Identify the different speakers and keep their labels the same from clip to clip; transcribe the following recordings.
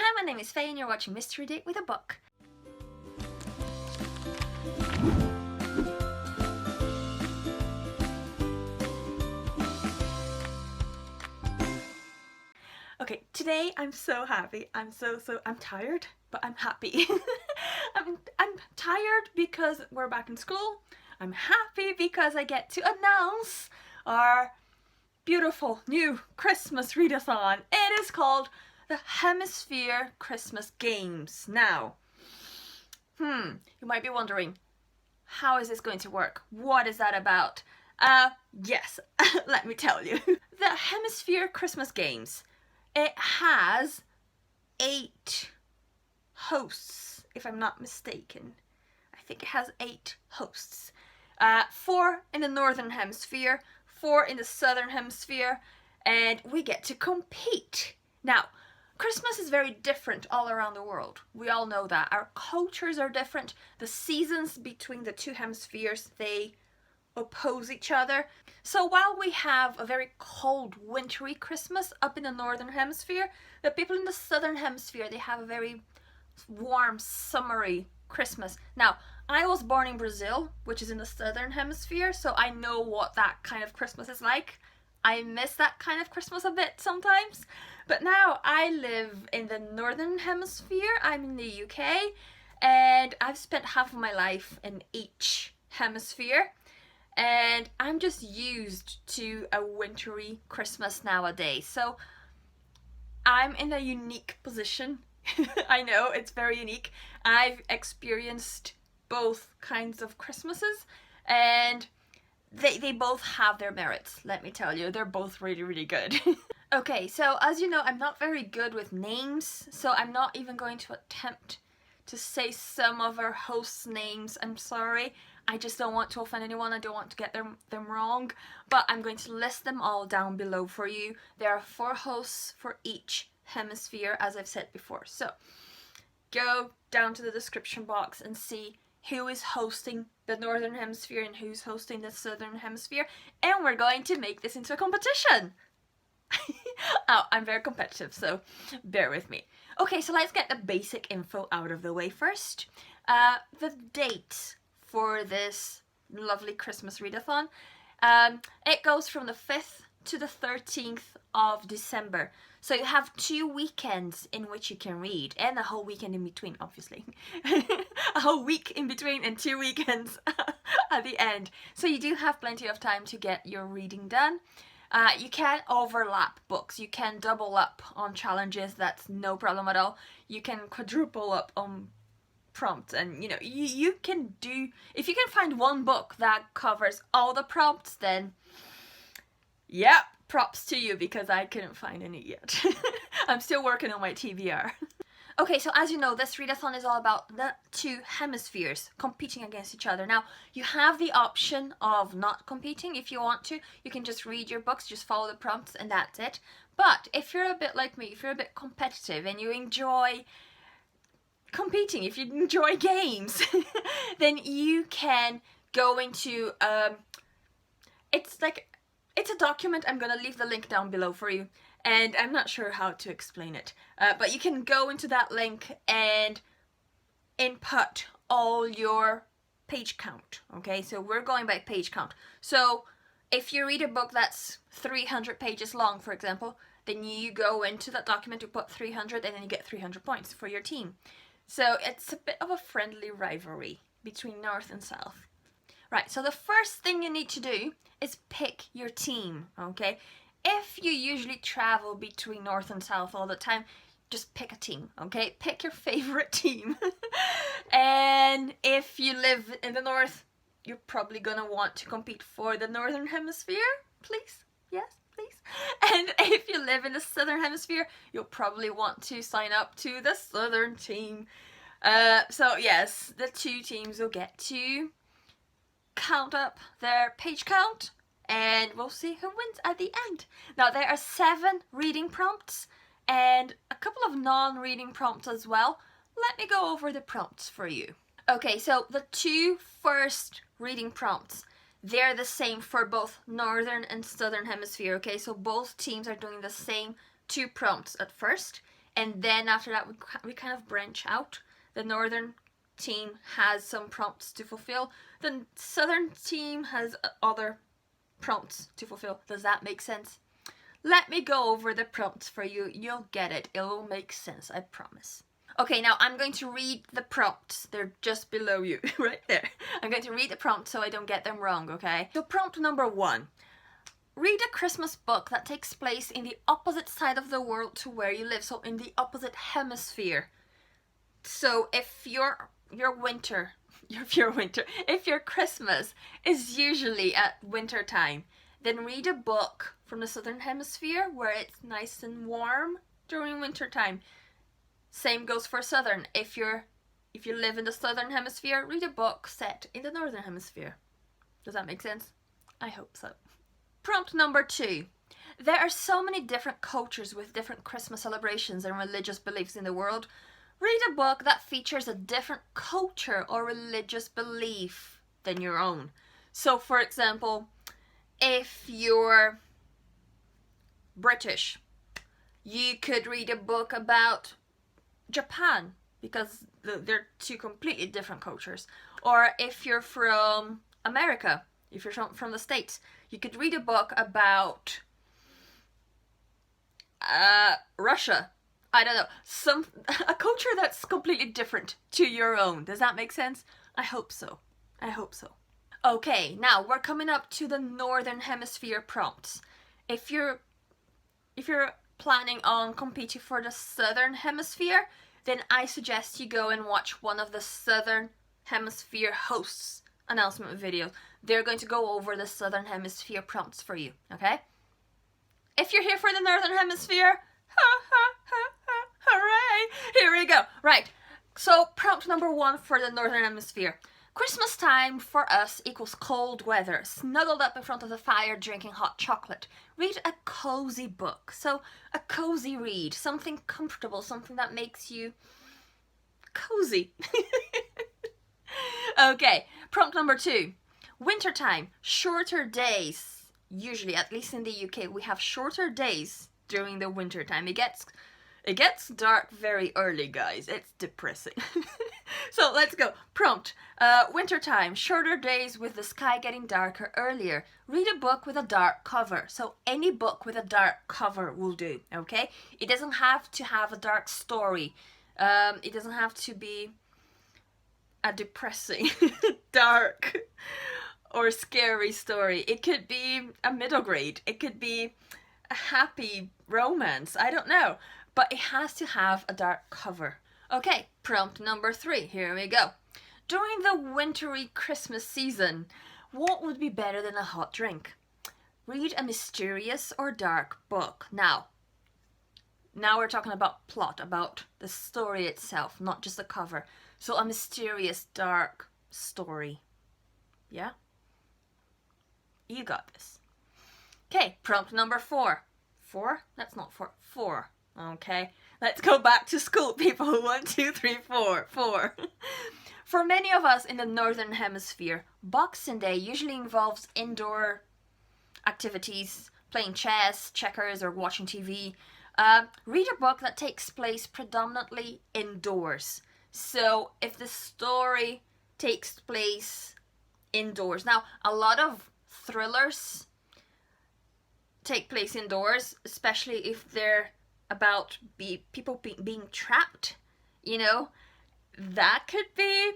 Speaker 1: Hi, my name is Faye and you're watching Mystery Date with a Book. Okay, today I'm so happy. I'm tired, but I'm happy. I'm tired because we're back in school. I'm happy because I get to announce our beautiful new Christmas readathon. It is called the Hemisphere Christmas Games. Now, you might be wondering, how is this going to work? What is that about? Yes, let me tell you. The Hemisphere Christmas Games, it has 8 hosts, if I'm not mistaken. I think it has 8 hosts. 4 in the Northern Hemisphere, 4 in the Southern Hemisphere, and we get to compete. Now, Christmas is very different all around the world. We all know that. Our cultures are different. The seasons between the 2 hemispheres, they oppose each other. So while we have a very cold, wintry Christmas up in the Northern Hemisphere, the people in the Southern Hemisphere, they have a very warm, summery Christmas. Now, I was born in Brazil, which is in the Southern Hemisphere, so I know what that kind of Christmas is like. I miss that kind of Christmas a bit sometimes. But now I live in the Northern Hemisphere. I'm in the UK, and I've spent half of my life in each hemisphere. And I'm just used to a wintry Christmas nowadays. So I'm in a unique position. I know, it's very unique. I've experienced both kinds of Christmases, and they both have their merits, let me tell you. They're both really, really good. Okay, so as you know, I'm not very good with names, so I'm not even going to attempt to say some of our hosts' names. I'm sorry. I just don't want to offend anyone. I don't want to get them wrong, but I'm going to list them all down below for you. There are 4 hosts for each hemisphere, as I've said before. So go down to the description box and see who is hosting the Northern Hemisphere and who's hosting the Southern Hemisphere, and we're going to make this into a competition. Oh, I'm very competitive, so bear with me. Okay, so let's get the basic info out of the way first. The date for this lovely Christmas readathon, it goes from the 5th to the 13th of December. So you have 2 weekends in which you can read, and a whole weekend in between, obviously. A whole week in between and 2 weekends at the end. So you do have plenty of time to get your reading done. You can overlap books. You can double up on challenges. That's no problem at all. You can quadruple up on prompts, and you know, you can do, if you can find one book that covers all the prompts, then yeah, props to you, because I couldn't find any yet. I'm still working on my TBR. Okay, so as you know, this readathon is all about the 2 hemispheres competing against each other. Now, you have the option of not competing if you want to. You can just read your books, just follow the prompts, and that's it. But if you're a bit like me, if you're a bit competitive and you enjoy competing, if you enjoy games, then you can go into, it's a document. I'm gonna leave the link down below for you. And I'm not sure how to explain it, but you can go into that link and input all your page count, okay? So we're going by page count. So if you read a book that's 300 pages long, for example, then you go into that document, you put 300, and then you get 300 points for your team. So it's a bit of a friendly rivalry between North and South. Right, so the first thing you need to do is pick your team, okay? If you usually travel between North and South all the time, just pick a team, okay? Pick your favorite team. And if you live in the North, you're probably gonna want to compete for the Northern Hemisphere, please. Yes, please. And if you live in the Southern Hemisphere, you'll probably want to sign up to the Southern team. So yes, the 2 teams will get to count up their page count, and we'll see who wins at the end. Now, there are 7 reading prompts and a couple of non-reading prompts as well. Let me go over the prompts for you. Okay, so the 2 first reading prompts, they're the same for both Northern and Southern Hemisphere, okay? So both teams are doing the same 2 prompts at first, and then after that we kind of branch out. The northern team has some prompts to fulfill. The southern team has other prompts to fulfill. Does that make sense? Let me go over the prompts for you. You'll get it. It will make sense, I promise. Okay, now I'm going to read the prompts. They're just below you, right there. I'm going to read the prompts so I don't get them wrong, okay? So prompt number 1. Read a Christmas book that takes place in the opposite side of the world to where you live. So in the opposite hemisphere. So if your Christmas is usually at winter time, then read a book from the southern hemisphere where it's nice and warm during winter time. Same goes for southern. If you live in the southern hemisphere, read a book set in the northern hemisphere. Does that make sense? I hope so. Prompt number 2. There are so many different cultures with different Christmas celebrations and religious beliefs in the world. Read a book that features a different culture or religious belief than your own. So, for example, if you're British, you could read a book about Japan, because they're two completely different cultures. Or if you're from America, if you're from the States, you could read a book about Russia. I don't know, a culture that's completely different to your own. Does that make sense? I hope so. I hope so. Okay, now we're coming up to the northern hemisphere prompts. If you're planning on competing for the southern hemisphere, then I suggest you go and watch one of the southern hemisphere hosts' announcement videos. They're going to go over the southern hemisphere prompts for you, okay? If you're here for the northern hemisphere, hooray! Here we go. Right, so prompt number 1 for the northern hemisphere. Christmas time for us equals cold weather, snuggled up in front of the fire drinking hot chocolate. Read a cozy book. So a cozy read, something comfortable, something that makes you cozy. Okay, prompt number 2. Wintertime, shorter days. Usually, at least in the UK, we have shorter days during the winter time. It gets dark very early, guys. It's depressing. So let's go. Prompt. Wintertime, shorter days with the sky getting darker earlier. Read a book with a dark cover. So any book with a dark cover will do, okay? It doesn't have to have a dark story. It doesn't have to be a depressing, dark, or scary story. It could be a middle grade. It could be a happy romance. I don't know. But it has to have a dark cover. Okay, prompt number 3. Here we go. During the wintry Christmas season, what would be better than a hot drink? Read a mysterious or dark book. Now we're talking about plot, about the story itself, not just the cover. So a mysterious, dark story. Yeah? You got this. Okay, prompt number 4. 4? That's not 4. 4. Okay, let's go back to school, people. 1, 2, 3, 4. 4. For many of us in the northern hemisphere, Boxing Day usually involves indoor activities, playing chess, checkers, or watching TV. Read a book that takes place predominantly indoors. So if the story takes place indoors. Now, a lot of thrillers take place indoors, especially if they're about people being trapped, you know. That could be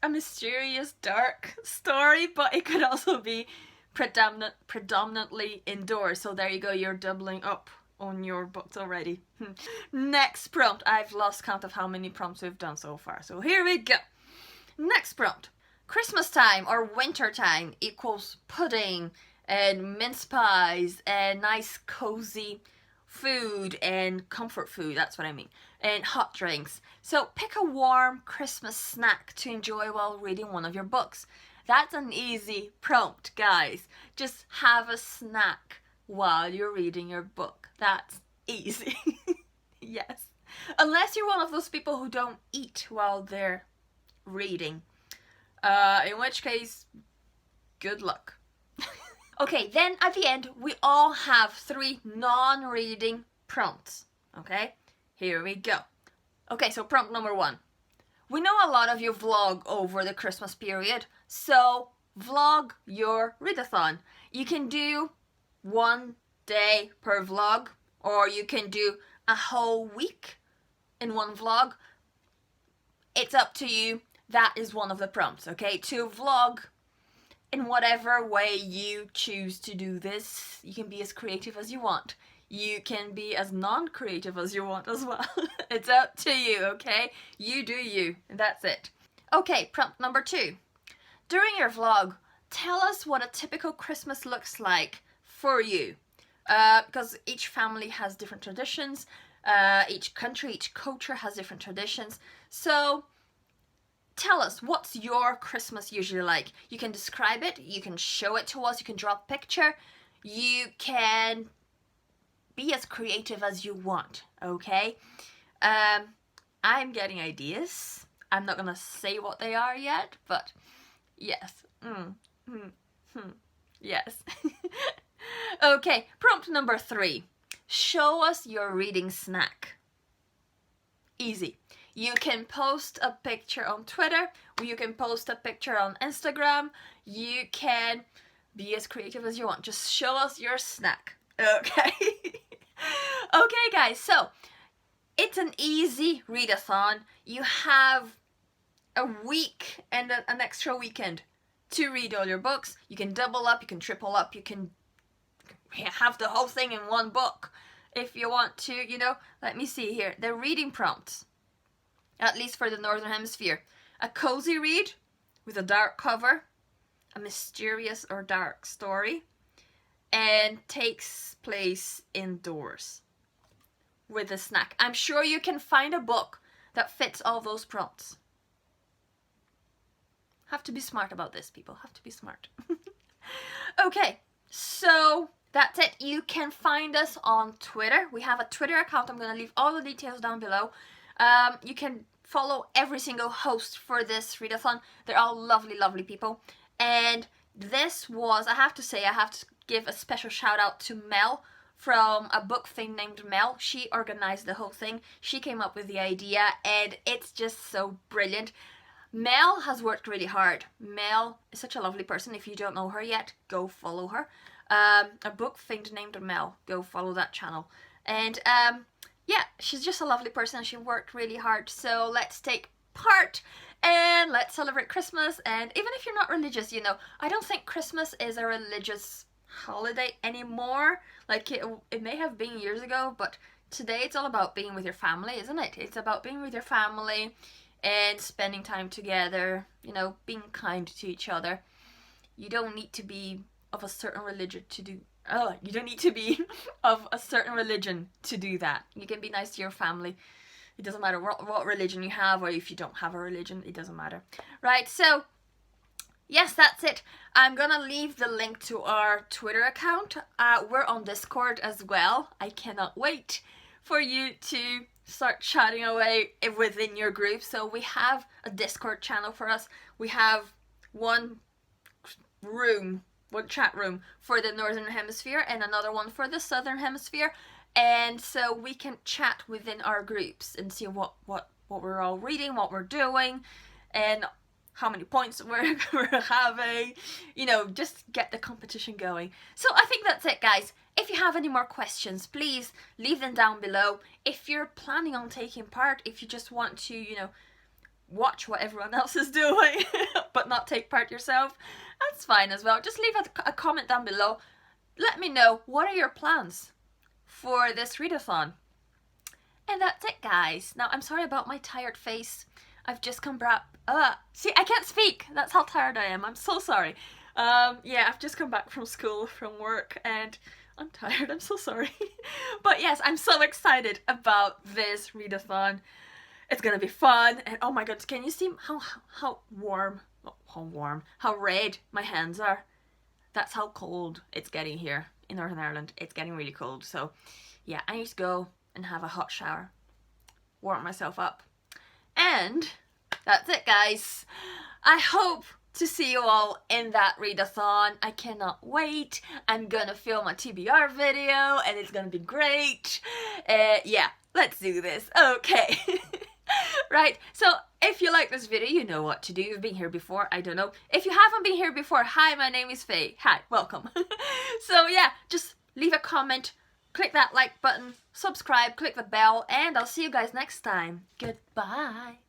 Speaker 1: a mysterious, dark story, but it could also be predominantly indoors. So there you go, you're doubling up on your books already. Next prompt. I've lost count of how many prompts we've done so far. So here we go. Next prompt. Christmas time or winter time equals pudding and mince pies and nice cozy food and comfort food, that's what I mean, and hot drinks. So pick a warm Christmas snack to enjoy while reading one of your books. That's an easy prompt, guys. Just have a snack while you're reading your book. That's easy. Yes. Unless you're one of those people who don't eat while they're reading. In which case, good luck. Okay, then at the end, we all have 3 non-reading prompts, okay? Here we go. Okay, so prompt number 1. We know a lot of you vlog over the Christmas period, so vlog your readathon. You can do 1 day per vlog, or you can do a whole week in one vlog. It's up to you. That is one of the prompts, okay? To vlog in whatever way you choose to do this. You can be as creative as you want. You can be as non-creative as you want as well. It's up to you, okay? You do you, and that's it. Okay, prompt number 2. During your vlog, tell us what a typical Christmas looks like for you. Because each family has different traditions. Each country, each culture has different traditions. So tell us, what's your Christmas usually like? You can describe it, you can show it to us, you can draw a picture, you can be as creative as you want, okay? I'm getting ideas. I'm not gonna say what they are yet, but yes. Yes. Okay, prompt number 3. Show us your reading snack. Easy. You can post a picture on Twitter, or you can post a picture on Instagram. You can be as creative as you want. Just show us your snack. Okay. Okay, guys, so it's an easy readathon. You have a week and an extra weekend to read all your books. You can double up, you can triple up, you can have the whole thing in one book if you want to, you know. Let me see here. The reading prompts, at least for the Northern Hemisphere. A cozy read with a dark cover, a mysterious or dark story, and takes place indoors with a snack. I'm sure you can find a book that fits all those prompts. Have to be smart about this, people. Have to be smart. Okay, so that's it. You can find us on Twitter. We have a Twitter account. I'm going to leave all the details down below. You can follow every single host for this readathon. They're all lovely, lovely people. And this was, I have to say, I have to give a special shout out to Mel from a book thing named Mel. She organized the whole thing. She came up with the idea, and it's just so brilliant. Mel has worked really hard. Mel is such a lovely person. If you don't know her yet, go follow her. A book thing named Mel. Go follow that channel. And yeah, she's just a lovely person. She worked really hard. So let's take part and let's celebrate Christmas. And even if you're not religious, you know, I don't think Christmas is a religious holiday anymore. Like it may have been years ago, but today it's all about being with your family, isn't it? It's about being with your family and spending time together, you know, being kind to each other. You don't need to be of a certain religion to do you don't need to be of a certain religion to do that. You can be nice to your family. It doesn't matter what religion you have, or if you don't have a religion, it doesn't matter. Right, so yes, that's it. I'm gonna leave the link to our Twitter account. We're on Discord as well. I cannot wait for you to start chatting away within your group. So we have a Discord channel for us. We have one chat room for the Northern Hemisphere and another one for the Southern Hemisphere. And so we can chat within our groups and see what we're all reading, what we're doing, and how many points we're having, you know, just get the competition going. So I think that's it, guys. If you have any more questions, please leave them down below. If you're planning on taking part, if you just want to, you know, watch what everyone else is doing but not take part yourself, that's fine as well. Just leave a comment down below. Let me know, what are your plans for this readathon? And that's it, guys. Now, I'm sorry about my tired face. I've just come back. See, I can't speak. That's how tired I am. I'm so sorry. Yeah, I've just come back from school, from work, and I'm tired. I'm so sorry. But yes, I'm so excited about this readathon. It's gonna be fun. And oh my god, can you see how red my hands are? That's how cold it's getting here in Northern Ireland. It's getting really cold. So yeah, I need to go and have a hot shower, warm myself up. And that's it, guys. I hope to see you all in that readathon. I cannot wait. I'm gonna film a TBR video and it's gonna be great. Yeah, let's do this. Okay. Right, so if you like this video, you know what to do. You've been here before, I don't know. If you haven't been here before, hi, my name is Faye. Hi, welcome. So yeah, just leave a comment, click that like button, subscribe, click the bell, and I'll see you guys next time. Goodbye.